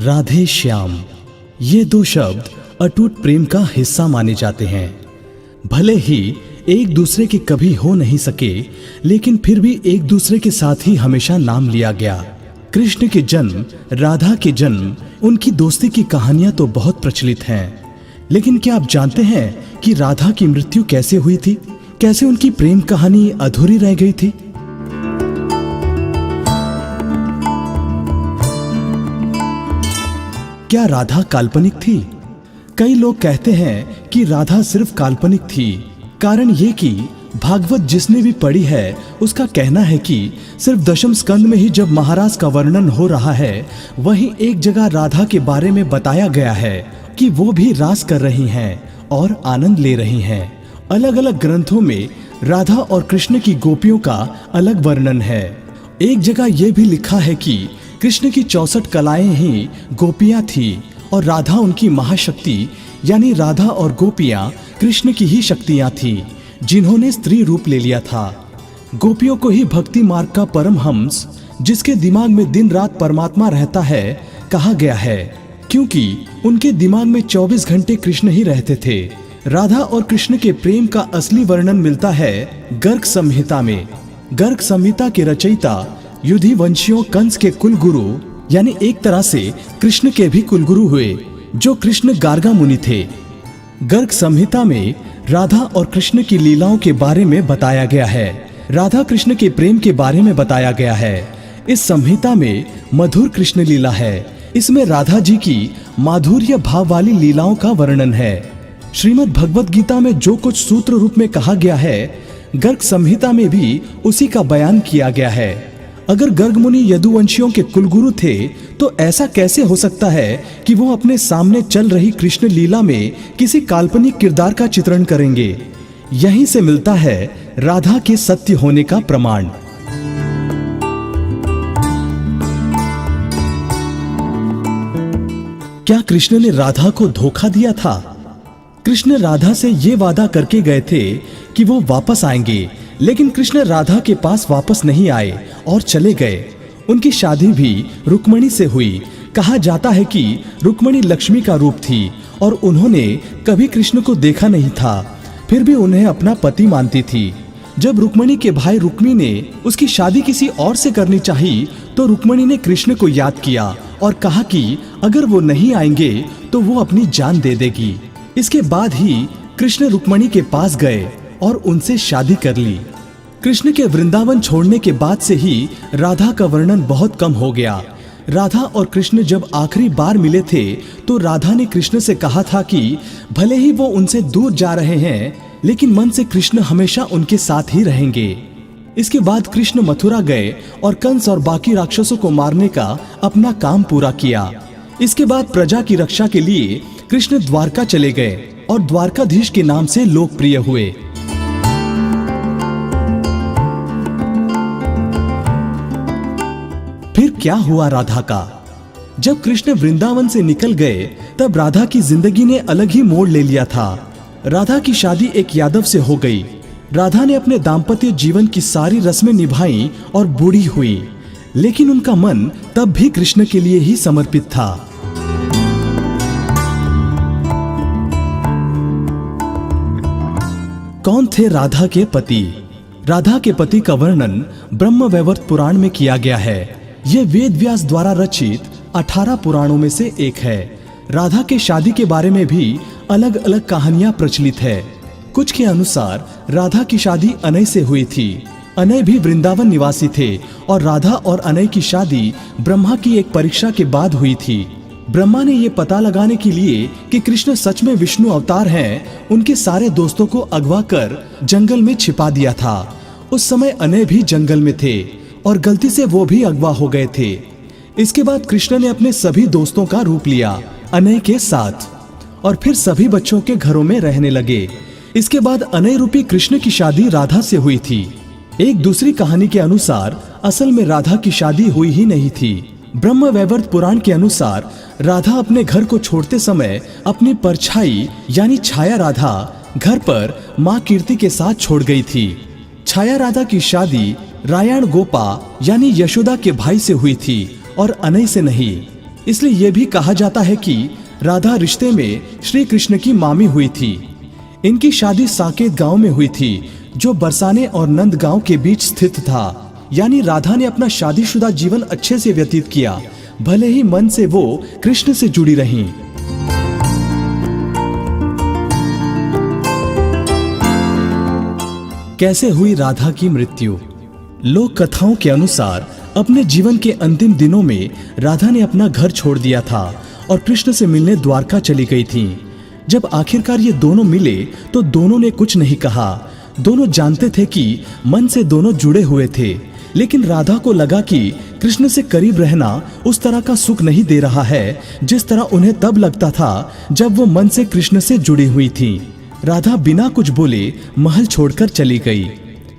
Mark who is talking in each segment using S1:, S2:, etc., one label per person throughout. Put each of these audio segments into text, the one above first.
S1: राधे श्याम, ये दो शब्द अटूट प्रेम का हिस्सा माने जाते हैं। भले ही एक दूसरे के कभी हो नहीं सके, लेकिन फिर भी एक दूसरे के साथ ही हमेशा नाम लिया गया। कृष्ण के जन्म, राधा के जन्म, उनकी दोस्ती की कहानियां तो बहुत प्रचलित हैं। लेकिन क्या आप जानते हैं कि राधा की मृत्यु कैसे हुई थी? कैसे उनकी प्रेम कहानी अधूरी रह गई थी? क्या राधा काल्पनिक थी? कई लोग कहते हैं कि राधा सिर्फ काल्पनिक थी। कारण ये कि भागवत जिसने भी पढ़ी है उसका कहना है कि सिर्फ दशम स्कंद में ही जब महाराज का वर्णन हो रहा है, वहीं एक जगह राधा के बारे में बताया गया है कि वो भी रास कर रही हैं और आनंद ले रही हैं। अलग अलग ग्रंथों में राधा और कृष्ण की गोपियों का अलग वर्णन है। एक जगह ये भी लिखा है कि कृष्ण की 64 कलाएं ही गोपियां थी और राधा उनकी महाशक्ति, यानी राधा और गोपियां कृष्ण की ही शक्तियां थी जिन्होंने स्त्री रूप ले लिया था। गोपियों को ही भक्ति मार्ग का परमहंस, जिसके दिमाग में दिन रात परमात्मा रहता है, कहा गया है, क्योंकि उनके दिमाग में 24 घंटे कृष्ण ही रहते थे। राधा और कृष्ण के प्रेम का असली वर्णन मिलता है गर्ग संहिता में। गर्ग संहिता के रचयिता युधिवंशियों कंस के कुलगुरु, यानी एक तरह से कृष्ण के भी कुलगुरु हुए, जो कृष्ण गार्गा मुनि थे। गर्ग संहिता में राधा और कृष्ण की लीलाओं के बारे में बताया गया है। राधा कृष्ण के प्रेम के बारे में बताया गया है। इस संहिता में मधुर कृष्ण लीला है। इसमें राधा जी की माधुर्य भाव वाली लीलाओं का वर्णन है। श्रीमद् भगवत गीता में जो कुछ सूत्र रूप में कहा गया है, गर्ग संहिता में भी उसी का बयान किया गया है। अगर गर्ग मुनि यदुवंशियों के कुलगुरु थे, तो ऐसा कैसे हो सकता है कि वो अपने सामने चल रही कृष्ण लीला में किसी काल्पनिक किरदार का चित्रण करेंगे? यहीं से मिलता है राधा के सत्य होने का प्रमाण। क्या कृष्ण ने राधा को धोखा दिया था? कृष्ण राधा से ये वादा करके गए थे कि वो वापस आएंगे, लेकिन कृष्ण राधा के पास वापस नहीं आए और चले गए। उनकी शादी भी रुक्मणी से हुई। कहा जाता है कि रुक्मणी लक्ष्मी का रूप थी और उन्होंने कभी कृष्ण को देखा नहीं था, फिर भी उन्हें अपना पति मानती थी। जब रुक्मणी के भाई रुक्मी ने उसकी शादी किसी और से करनी चाहिए, तो रुक्मणी ने कृष्ण को याद किया और कहा कि अगर वो नहीं आएंगे तो वो अपनी जान दे देगी। इसके बाद ही कृष्ण रुक्मणी के पास गए और उनसे शादी कर ली। कृष्ण के वृंदावन छोड़ने के बाद से ही राधा का वर्णन बहुत कम हो गया। राधा और कृष्ण जब आखिरी बार मिले थे, तो राधा ने कृष्ण से कहा था कि भले ही वो उनसे दूर जा रहे हैं, लेकिन मन से कृष्ण हमेशा उनके साथ ही रहेंगे। इसके बाद कृष्ण मथुरा गए और कंस और बाकी राक्षसों को मारने का अपना काम पूरा किया। इसके बाद प्रजा की रक्षा के लिए कृष्ण द्वारका चले गए और द्वारकाधीश के नाम से लोकप्रिय हुए। फिर क्या हुआ राधा का? जब कृष्ण वृंदावन से निकल गए, तब राधा की जिंदगी ने अलग ही मोड़ ले लिया था। राधा की शादी एक यादव से हो गई। राधा ने अपने दाम्पत्य जीवन की सारी रस्में निभाई और बूढ़ी हुई, लेकिन उनका मन तब भी कृष्ण के लिए ही समर्पित था। कौन थे राधा के पति? राधा के पति का वर्णन ब्रह्मवैवर्त पुराण में किया गया है। ये वेद व्यास द्वारा रचित 18 पुराणों में से एक है। राधा के शादी के बारे में भी अलग अलग कहानियां प्रचलित है। कुछ के अनुसार राधा की शादी अनय से हुई थी। अनय भी वृंदावन निवासी थे और राधा और अनय की शादी ब्रह्मा की एक परीक्षा के बाद हुई थी। ब्रह्मा ने ये पता लगाने के लिए कि कृष्ण सच में विष्णु अवतार हैं, उनके सारे दोस्तों को अगवा कर जंगल में छिपा दिया था। उस समय अनय भी जंगल में थे और गलती से वो भी अगवा हो गए थे। इसके बाद कृष्ण ने अपने सभी दोस्तों का रूप लिया अनय के साथ और फिर सभी बच्चों के घरों में रहने लगे। इसके बाद अनय रूपी कृष्ण की शादी राधा से हुई थी। एक दूसरी कहानी के अनुसार असल में राधा की शादी हुई ही नहीं थी। ब्रह्मवैवर्त पुराण के अनुसार राधा अपने घर को छोड़ते समय अपनी परछाई यानी छाया राधा घर पर माँ कीर्ति के साथ छोड़ गई थी। छाया राधा की शादी रायण गोपा यानी यशोदा के भाई से हुई थी और अनय से नहीं। इसलिए यह भी कहा जाता है कि राधा रिश्ते में श्री कृष्ण की मामी हुई थी। इनकी शादी साकेत गांव में हुई थी, जो बरसाने और नंद गांव के बीच स्थित था। यानी राधा ने अपना शादीशुदा जीवन अच्छे से व्यतीत किया, भले ही मन से वो कृष्ण से जुड़ी रहीं। कैसे हुई राधा की मृत्यु? लोक कथाओं के अनुसार अपने जीवन के अंतिम दिनों में राधा ने अपना घर छोड़ दिया था और कृष्ण से मिलने द्वारका चली गई थीं। जब आखिरकार ये दोनों मिले तो दोनों ने कुछ नहीं कहा। दोनों जानते थे कि मन से दोनों जुड़े हुए थे, लेकिन राधा को लगा कि कृष्ण से करीब रहना उस तरह का सुख नहीं दे रहा है जिस तरह उन्हें तब लगता था जब वो मन से कृष्ण से जुड़ी हुई थी। राधा बिना कुछ बोले महल छोड़कर चली गई।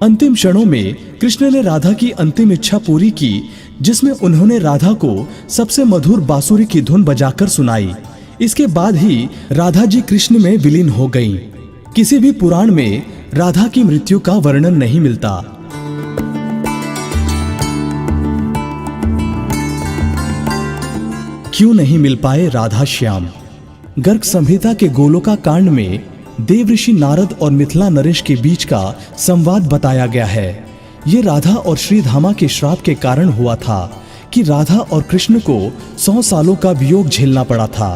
S1: अंतिम क्षणों में कृष्ण ने राधा की अंतिम इच्छा पूरी की, जिसमें उन्होंने राधा को सबसे मधुर बांसुरी की धुन बजाकर सुनाई। इसके बाद ही राधा जी कृष्ण में विलीन हो गईं। किसी भी पुराण में राधा की मृत्यु का वर्णन नहीं मिलता। क्यों नहीं मिल पाए राधा श्याम? गर्ग संहिता के गोलोका कांड में देव ऋषि नारद और मिथिला नरेश के बीच का संवाद बताया गया है। ये राधा और श्रीधामा के श्राप के कारण हुआ था कि राधा और कृष्ण को 100 सालों का वियोग झेलना पड़ा था।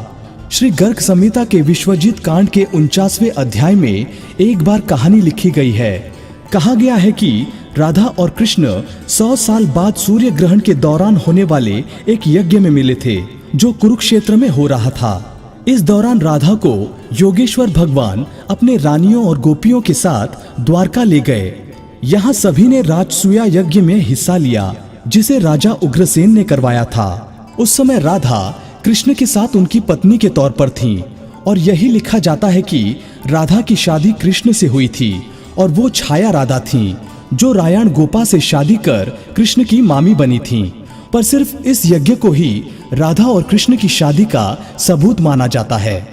S1: श्री गर्ग संहिता के विश्वजीत कांड के 49वें अध्याय में एक बार कहानी लिखी गई है। कहा गया है कि राधा और कृष्ण 100 साल बाद सूर्य ग्रहण के दौरान होने वाले एक यज्ञ में मिले थे, जो कुरुक्षेत्र में हो रहा था। इस दौरान राधा को योगेश्वर भगवान अपने रानियों और गोपियों के साथ द्वारका ले गए। यहाँ सभी ने राजसूया यज्ञ में हिस्सा लिया, जिसे राजा उग्रसेन ने करवाया था। उस समय राधा कृष्ण के साथ उनकी पत्नी के तौर पर थीं, और यही लिखा जाता है कि राधा की शादी कृष्ण से हुई थी और वो छाया राधा थीं, जो रायण गोपा से शादी कर कृष्ण की मामी बनी थीं। पर सिर्फ इस यज्ञ को ही राधा और कृष्ण की शादी का सबूत माना जाता है।